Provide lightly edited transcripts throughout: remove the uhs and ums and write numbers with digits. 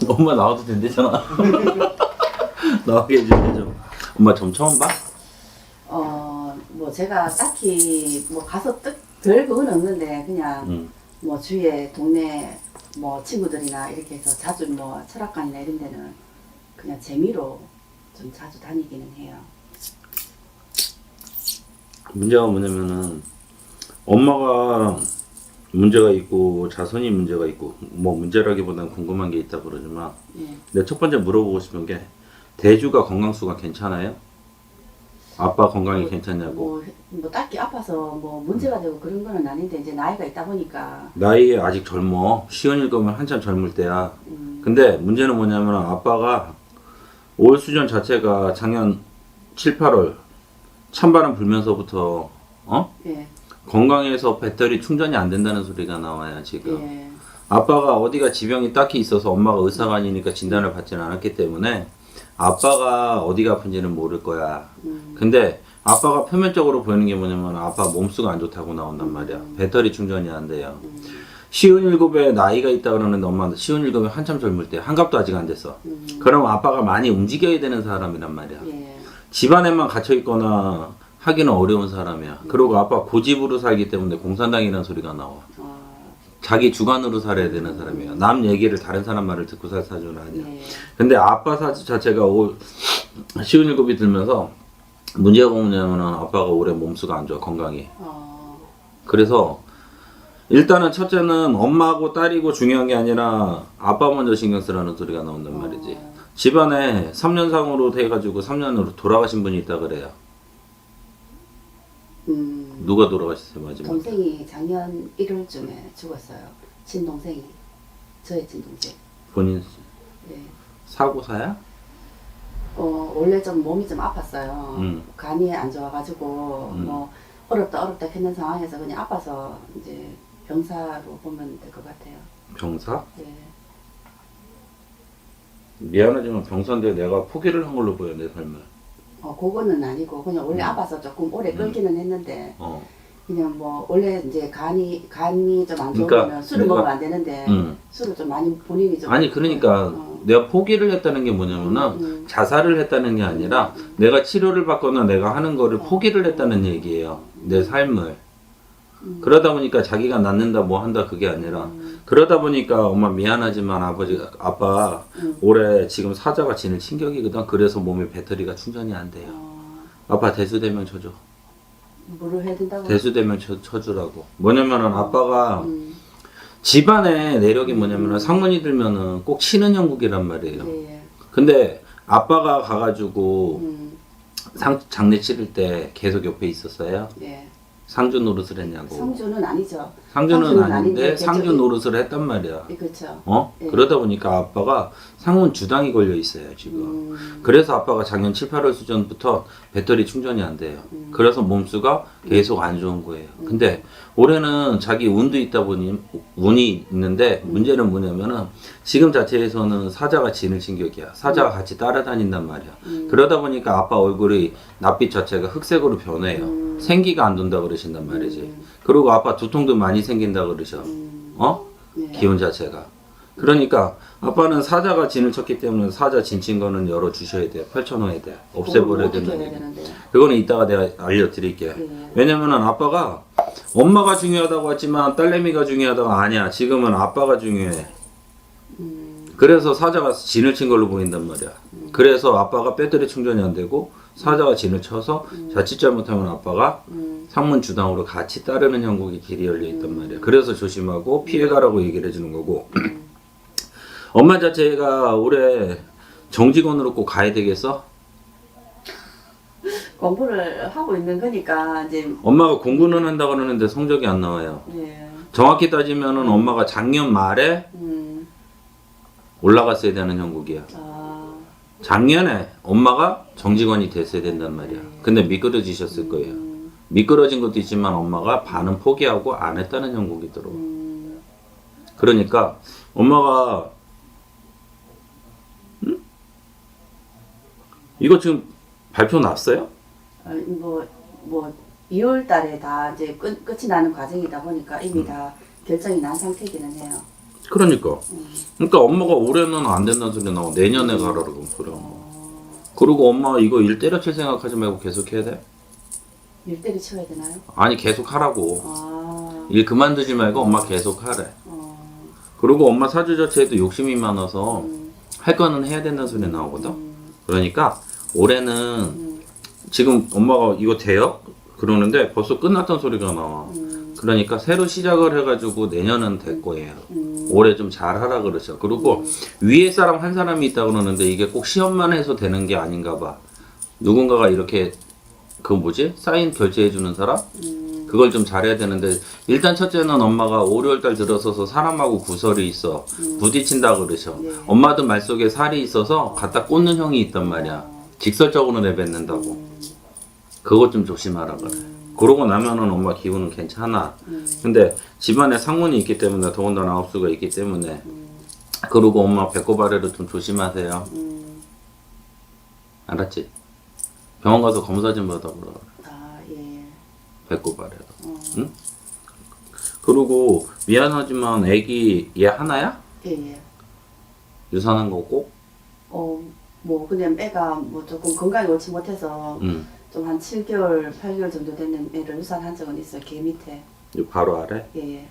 엄마 나와도 된대잖아. 나오게 해주면 되죠. 엄마 점 처음 봐? 뭐 제가 딱히 뭐 가서 별 그건 없는데 그냥 뭐 주위에 동네 뭐 친구들이나 이렇게 해서 자주 뭐 철학관이나 이런 데는 그냥 재미로 좀 자주 다니기는 해요. 문제가 뭐냐면은 엄마가 문제가 있고 자손이 문제가 있고 뭐 문제라기보다는 궁금한 게 있다 그러지만 예. 내가 첫 번째 물어보고 싶은 게 대주가 건강수가 괜찮아요? 아빠 건강이 괜찮냐고. 뭐 딱히 아파서 뭐 문제가 되고 그런 거는 아닌데 이제 나이가 있다 보니까 나이 아직 젊어. 시원일거면 한참 젊을 때야. 근데 문제는 뭐냐면 아빠가 올 수전 자체가 작년 7, 8월 찬바람 불면서부터 예. 건강해서 배터리 충전이 안 된다는 소리가 나와요 지금. 예. 아빠가 어디가 지병이 딱히 있어서 엄마가 의사가 아니니까 진단을 받지는 않았기 때문에 아빠가 어디가 아픈지는 모를 거야. 근데 아빠가 표면적으로 보이는 게 뭐냐면 아빠 몸수가 안 좋다고 나온단 말이야. 배터리 충전이 안 돼요. 시운 일곱에 나이가 있다 그러는데 엄마는 시운 일곱에 한참 젊을 때 한갑도 아직 안 됐어. 그럼 아빠가 많이 움직여야 되는 사람이란 말이야. 예. 집안에만 갇혀 있거나 하기는 어려운 사람이야. 그리고 아빠 고집으로 살기 때문에 공산당이라는 소리가 나와. 자기 주관으로 살아야 되는 사람이에요. 남 얘기를 다른 사람 말을 듣고 살 사주는 아니야. 예. 근데 아빠 사주 자체가 시운 일곱이 들면서 문제가 뭐냐면은 아빠가 올해 몸수가 안 좋아, 건강이. 그래서 일단은 첫째는 엄마하고 딸이고 중요한 게 아니라 아빠 먼저 신경 쓰라는 소리가 나온단 말이지. 집안에 3년상으로 돼가지고 3년으로 돌아가신 분이 있다 그래요. 누가 돌아가셨어요 마지막? 동생이 작년 1월쯤에 죽었어요. 친동생이. 저의 친동생. 본인 예. 사고사야? 원래 좀 몸이 좀 아팠어요. 음. 간이 안 좋아가지고 뭐 어렵다 했는 상황에서 그냥 아파서 이제 병사로 보면 될 것 같아요. 병사? 예. 미안하지만 병사인데 내가 포기를 한 걸로 보여 내 삶을. 그거는 아니고 그냥 원래 아파서 조금 오래 끌기는 했는데 그냥 뭐 원래 이제 간이 좀 안 좋으면 그러니까 술을 내가- 먹으면 안 되는데 술을 좀 많이 본인이 좀 아니 그러니까 내가 포기를 했다는 게 뭐냐면은 자살을 했다는 게 아니라 내가 치료를 받거나 내가 하는 거를 포기를 했다는 얘기예요. 내 삶을. 그러다 보니까 자기가 낫는다 뭐 한다 그게 아니라 그러다 보니까 엄마 미안하지만 아빠 올해 지금 사자가 지는 친격이거든. 그래서 몸에 배터리가 충전이 안 돼요. 아빠 대수대면 쳐줘. 뭐를 해야 된다고? 대수대면 쳐주라고. 뭐냐면은 아빠가 집안의 내력이 뭐냐면은 상문이 들면은 꼭 치는 형국이란 말이에요. 예. 근데 아빠가 가가지고 장례 치를 때 계속 옆에 있었어요. 예. 상주 노릇을 했냐고. 상주는 아니죠. 상주는 아닌데 아닌데 상주 노릇을 했단 말이야. 예, 그렇죠. 예. 그러다 보니까 아빠가 상문 주당이 걸려 있어요 지금. 그래서 아빠가 작년 7, 8월 수전부터 배터리 충전이 안 돼요. 그래서 몸수가 계속 안 좋은 거예요. 근데 올해는 자기 운도 있다 보니 운이 있는데 문제는 뭐냐면은 지금 자체에서는 사자가 진을 진격이야. 사자가 같이 따라다닌단 말이야. 그러다 보니까 아빠 얼굴이 낯빛 자체가 흑색으로 변해요. 생기가 안 돈다 그러신단 말이지. 그리고 아빠 두통도 많이 생긴다 그러셔. 예. 기운 자체가. 그러니까 아빠는 사자가 진을 쳤기 때문에 사자 진친 거는 열어 주셔야 돼요. 펼쳐놓아야 돼요. 없애버려야 어떻게 된다는 해야 얘기. 되는데요? 그거는 이따가 내가 알려드릴게요. 예. 왜냐면은 아빠가 엄마가 중요하다고 했지만 딸내미가 중요하다가 아니야. 지금은 아빠가 중요해. 그래서 사자가 진을 친 걸로 보인단 말이야. 그래서 아빠가 배터리 충전이 안 되고 사자가 진을 쳐서 자칫 잘못하면 아빠가 상문 주당으로 같이 따르는 형국이 길이 열려 있단 말이야. 그래서 조심하고 피해가라고 얘기를 해주는 거고. 엄마 자체가 올해 정직원으로 꼭 가야 되겠어? 공부를 하고 있는 거니까 이제 엄마가 공부는 한다고 그러는데 성적이 안 나와요. 예. 정확히 따지면은 엄마가 작년 말에 올라갔어야 되는 형국이야. 작년에 엄마가 정직원이 됐어야 된단 말이야. 근데 미끄러지셨을 거예요. 미끄러진 것도 있지만 엄마가 반은 포기하고 안 했다는 형국이 들어. 그러니까 엄마가 이거 지금 발표 났어요? 뭐 2월 달에 다 이제 끝이 나는 과정이다 보니까 이미 다 결정이 난 상태이기는 해요. 그러니까. 그러니까 엄마가 올해는 안 된다는 소리 나고 내년에 가라고 그래. 그리고 엄마 이거 일 때려칠 생각하지 말고 계속 해야 돼? 일 때려쳐야 되나요? 아니 계속 하라고. 아, 일 그만두지 말고 엄마 계속 하래. 어, 그리고 엄마 사주 자체에도 욕심이 많아서 할 거는 해야 된다는 소리 나오거든. 그러니까 올해는 지금 엄마가 이거 돼요? 그러는데 벌써 끝났던 소리가 나와. 그러니까 새로 시작을 해가지고 내년은 될 거예요. 올해 좀 잘하라 그러죠. 그리고 위에 사람 한 사람이 있다 그러는데 이게 꼭 시험만 해서 되는 게 아닌가 봐. 누군가가 이렇게 그 뭐지? 사인 결제해 주는 사람? 그걸 좀 잘해야 되는데 일단 첫째는 엄마가 5, 6월달 들어서서 사람하고 구설이 있어. 부딪힌다 그러셔. 네. 엄마도 말 속에 살이 있어서 갖다 꽂는 형이 있단 말이야. 직설적으로 내뱉는다고. 그것 좀 조심하라 그래. 그러고 나면은 엄마 기분은 괜찮아. 근데 집안에 상문이 있기 때문에 더군다나 아홉수가 있기 때문에 그리고 엄마 배꼽 아래로 좀 조심하세요. 알았지? 병원 가서 검사 좀 받아보라. 아, 예. 배꼽 아래로. 응? 그리고 미안하지만 애기 얘 하나야? 예, 예. 유산한 거고? 뭐 그냥 애가 뭐 조금 건강이 옳지 못해서 응. 좀 한 7개월, 8개월 정도 되는 애를 유산한 적은 있어요. 개 밑에. 이 바로 아래? 예, 예.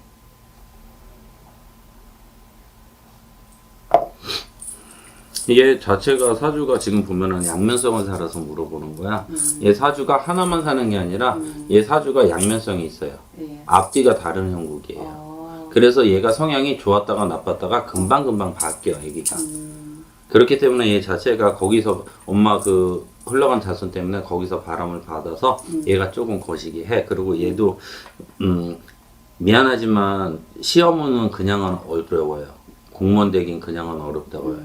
얘 자체가 사주가 지금 보면은 양면성을 살아서 물어보는 거야. 얘 사주가 하나만 사는 게 아니라 얘 사주가 양면성이 있어요. 예. 앞뒤가 다른 형국이에요. 그래서 얘가 성향이 좋았다가 나빴다가 금방금방 바뀌어 애기가. 그렇기 때문에 얘 자체가 거기서 엄마 그 흘러간 자손 때문에 거기서 바람을 받아서 얘가 조금 거시기 해. 그리고 얘도 미안하지만 시험은 그냥은 어려워요. 공무원 되긴 그냥은 어렵다고요.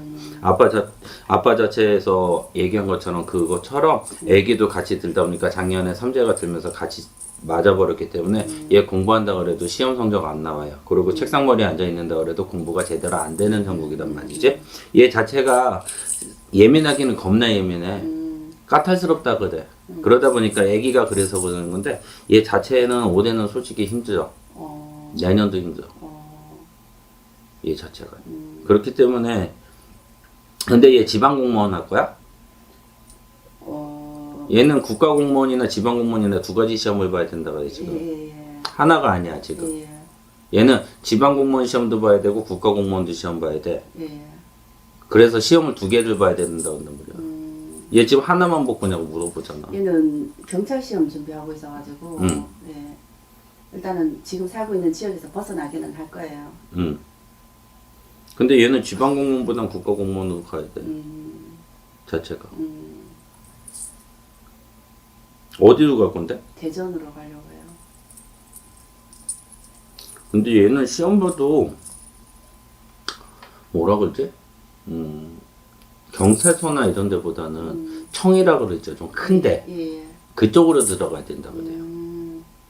아빠 자체에서 얘기한 것처럼 그것처럼 애기도 같이 들다 보니까 작년에 삼재가 들면서 같이 맞아버렸기 때문에 얘 공부한다 그래도 시험 성적 안 나와요. 그리고 책상머리에 앉아 있는다 그래도 공부가 제대로 안 되는 형국이란 말이지. 얘 자체가 예민하기는 겁나 예민해. 까탈스럽다 그래. 그러다 보니까 애기가 그래서 그러는 건데 얘 자체는 올해는 솔직히 힘들어. 내년도 힘들어. 얘 자체가. 그렇기 때문에 근데 얘 지방공무원 할 거야? 얘는 국가공무원이나 지방공무원이나 두 가지 시험을 봐야 된다 그래 지금. 예, 예. 하나가 아니야 지금. 예, 얘는 지방공무원 시험도 봐야 되고 국가공무원도 시험 봐야 돼. 예. 그래서 시험을 두 개를 봐야 된다고 한단 말이야. 얘 지금 하나만 볼 거냐고 물어보잖아. 얘는 경찰 시험 준비하고 있어가지고 예. 일단은 지금 살고 있는 지역에서 벗어나기는 할 거예요. 근데 얘는 지방공무원보단 국가공무원으로 가야 돼. 자체가. 어디로 갈 건데? 대전으로 가려고 해요. 근데 얘는 시험 봐도 뭐라 그러지? 경찰서나 이런 데보다는 청이라 그러죠. 좀 큰데. 예. 그쪽으로 들어가야 된다 그래요.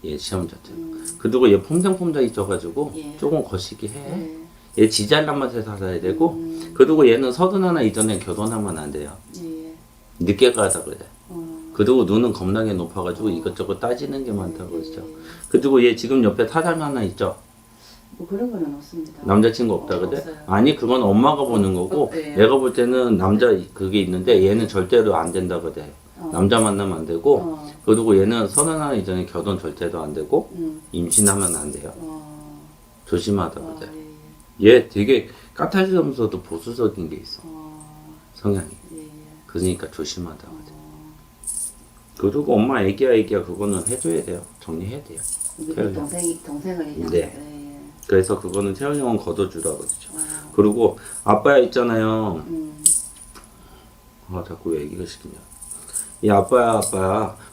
얘 시험 자체가. 그리고 얘 폼장폼장 있어가지고 예. 조금 거시기 해. 예. 얘 지잘난 맛에 살아야 되고 그리고 얘는 31 이전에 결혼하면 안 돼요. 예. 늦게 가다 그래. 그리고 눈은 겁나게 높아가지고 이것저것 따지는 게 많다고 그러죠. 그리고 얘 지금 옆에 사람 하나 있죠? 뭐 그런 거는 없습니다. 남자친구 없다 그래? 없어요. 아니 그건 엄마가 보는 거고 예. 내가 볼 때는 남자 그게 있는데 얘는 절대로 안 된다 그래. 남자 만나면 안 되고 그리고 얘는 31 이전에 결혼 절대로 안 되고 임신하면 안 돼요. 조심하다 그래. 얘 되게 까탈스러우면서도 보수적인 게 있어. 성향이. 예. 그러니까 조심하다 그래. 그리고 엄마 애기야 그거는 해줘야 돼요. 정리해야 돼요. 우리 태연이. 동생을 얘기하는 네. 거예요. 예. 그래서 그거는 태연이 형은 걷어주라 그러죠. 그리고 아빠야 있잖아요. 자꾸 왜 얘기가 시키냐. 이 아빠야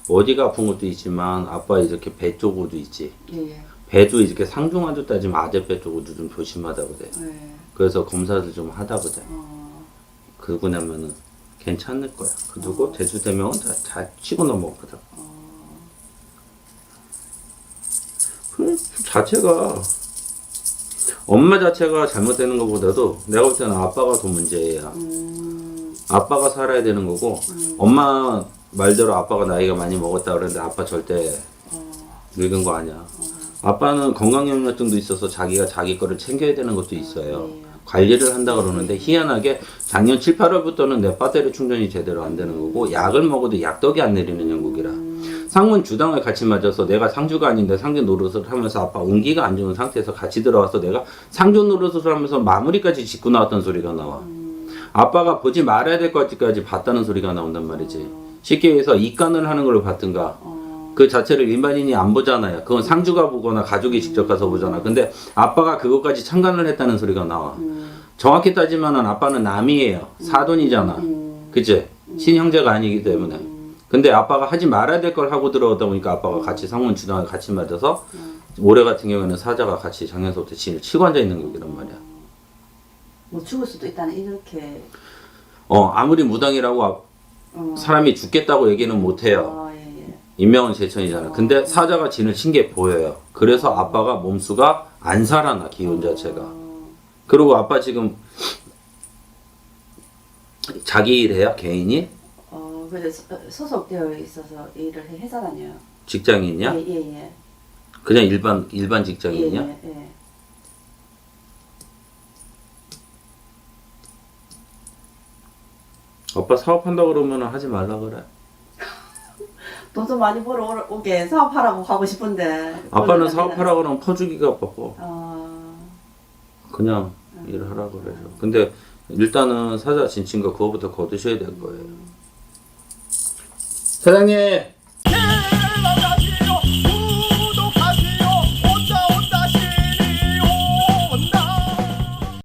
어디가 아픈 것도 있지만 아빠 이렇게 배 쪽으로도 있지. 예. 배도 이렇게 상중하도 따지면 아랫배 쪽으로도 좀 조심하다 그래. 예. 그래서 검사를 좀 하다 그래. 그러고 나면은 괜찮을 거야. 그리고 제주되면 잘 치고 넘어가자. 그 자체가 엄마 자체가 잘못되는 것보다도 내가 볼 때는 아빠가 더 문제야. 아빠가 살아야 되는 거고 엄마 말대로 아빠가 나이가 많이 먹었다 그러는데 아빠 절대 늙은 거 아니야. 아빠는 건강염려증도 있어서 자기가 자기 거를 챙겨야 되는 것도 있어요. 네. 관리를 한다 그러는데 희한하게 작년 7, 8월부터는 내 배터리 충전이 제대로 안 되는 거고 약을 먹어도 약떡이 안 내리는 형국이라 상문 주당을 같이 맞아서 내가 상주가 아닌데 상주 노릇을 하면서 아빠 운기가 안 좋은 상태에서 같이 들어와서 내가 상주 노릇을 하면서 마무리까지 짓고 나왔던 소리가 나와. 아빠가 보지 말아야 될 것까지 봤다는 소리가 나온단 말이지. 쉽게 해서 입간을 하는 걸로 봤든가 그 자체를 일반인이 안 보잖아요. 그건 상주가 보거나 가족이 직접 가서 보잖아. 근데 아빠가 그것까지 참관을 했다는 소리가 나와. 정확히 따지면은 아빠는 남이에요. 사돈이잖아. 그치? 친형제가 아니기 때문에. 근데 아빠가 하지 말아야 될 걸 하고 들어오다 보니까 아빠가 같이 상문 주당을 같이 맞아서 올해 같은 경우에는 사자가 같이 작년서부터 진을 치고 앉아 있는 거란 말이야. 뭐 죽을 수도 있다는 이렇게. 아무리 무당이라고 사람이 죽겠다고 얘기는 못 해요. 예, 예. 인명은 제천이잖아. 근데 사자가 진을 친 게 보여요. 그래서 아빠가 몸수가 안 살아나, 기운 자체가. 그리고 아빠 지금 자기 일해요? 개인이? 그래서 소속되어 있어서 일을 회사 다녀요. 직장인이야? 예, 예, 예. 그냥 일반 직장인이야? 예, 예. 아빠 사업한다 그러면 하지 말라 그래. 돈 좀 많이 벌어 오게 사업하라고 하고 싶은데. 아빠는 사업하라 그러면 퍼주기가 바빠. 그냥 일하라 그래요. 근데 일단은 사자 진친 거 그거부터 거두셔야 될 거예요. 사장님!